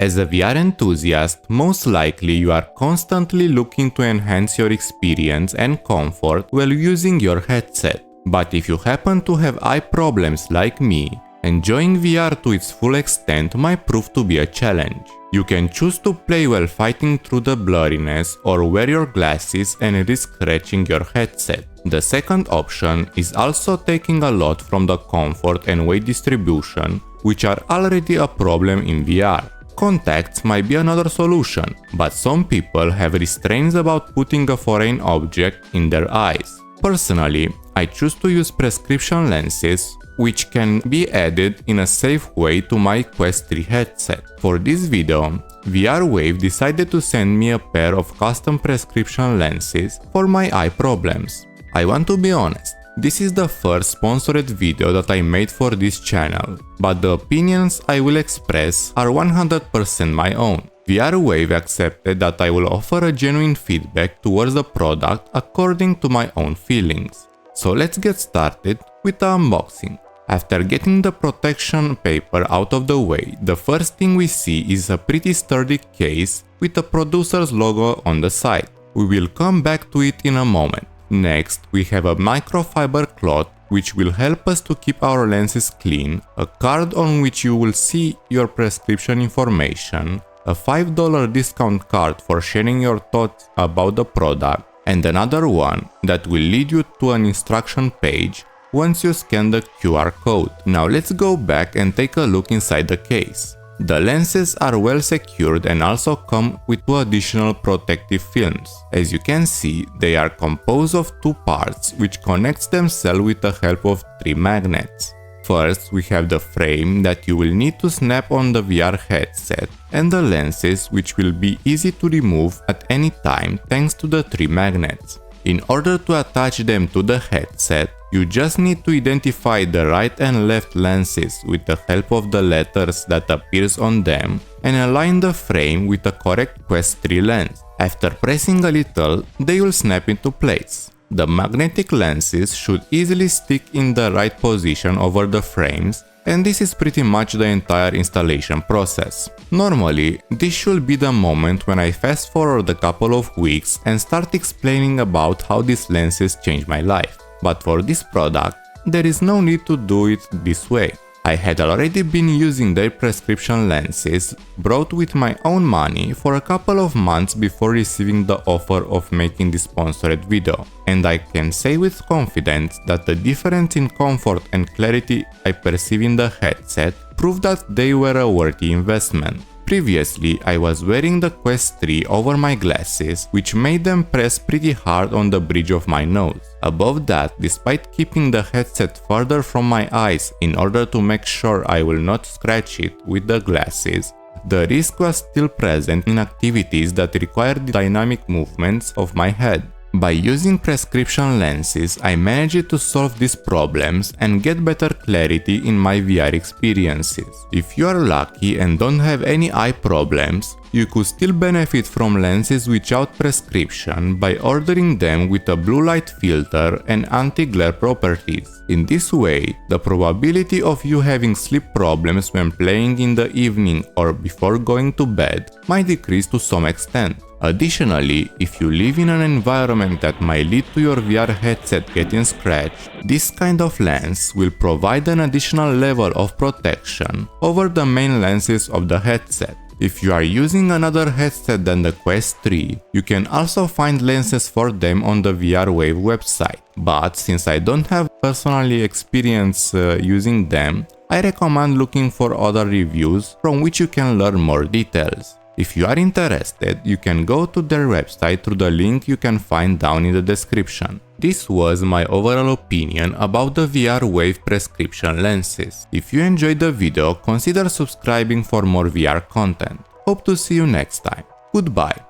As a VR enthusiast, most likely you are constantly looking to enhance your experience and comfort while using your headset. But if you happen to have eye problems like me, enjoying VR to its full extent might prove to be a challenge. You can choose to play while fighting through the blurriness or wear your glasses and risk scratching your headset. The second option is also taking a lot from the comfort and weight distribution, which are already a problem in VR. Contacts might be another solution, but some people have restraints about putting a foreign object in their eyes. Personally, I choose to use prescription lenses, which can be added in a safe way to my Quest 3 headset. For this video, VRWave decided to send me a pair of custom prescription lenses for my eye problems. I want to be honest, this is the first sponsored video that I made for this channel, but the opinions I will express are 100% my own. VRWave accepted that I will offer a genuine feedback towards the product according to my own feelings. So let's get started with the unboxing. After getting the protection paper out of the way, the first thing we see is a pretty sturdy case with the producer's logo on the side. We will come back to it in a moment. Next, we have a microfiber cloth which will help us to keep our lenses clean, a card on which you will see your prescription information, a $5 discount card for sharing your thoughts about the product, and another one that will lead you to an instruction page once you scan the QR code. Now let's go back and take a look inside the case. The lenses are well secured and also come with 2 additional protective films. As you can see, they are composed of 2 parts which connects themselves with the help of 3 magnets. First, we have the frame that you will need to snap on the VR headset, and the lenses which will be easy to remove at any time thanks to the 3 magnets. In order to attach them to the headset, you just need to identify the right and left lenses with the help of the letters that appears on them and align the frame with the correct Quest 3 lens. After pressing a little, they will snap into place. The magnetic lenses should easily stick in the right position over the frames, and this is pretty much the entire installation process. Normally, this should be the moment when I fast forward a couple of weeks and start explaining about how these lenses changed my life. But for this product, there is no need to do it this way. I had already been using their prescription lenses bought with my own money for a couple of months before receiving the offer of making this sponsored video, and I can say with confidence that the difference in comfort and clarity I perceive in the headset proved that they were a worthy investment. Previously, I was wearing the Quest 3 over my glasses, which made them press pretty hard on the bridge of my nose. Above that, despite keeping the headset further from my eyes in order to make sure I will not scratch it with the glasses, the risk was still present in activities that required the dynamic movements of my head. By using prescription lenses, I managed to solve these problems and get better clarity in my VR experiences. If you are lucky and don't have any eye problems, you could still benefit from lenses without prescription by ordering them with a blue light filter and anti-glare properties. In this way, the probability of you having sleep problems when playing in the evening or before going to bed might decrease to some extent. Additionally, if you live in an environment that might lead to your VR headset getting scratched, this kind of lens will provide an additional level of protection over the main lenses of the headset. If you are using another headset than the Quest 3, you can also find lenses for them on the VRWave website. But since I don't have personally experience using them, I recommend looking for other reviews from which you can learn more details. If you are interested, you can go to their website through the link you can find down in the description. This was my overall opinion about the VRWave prescription lenses. If you enjoyed the video, consider subscribing for more VR content. Hope to see you next time. Goodbye.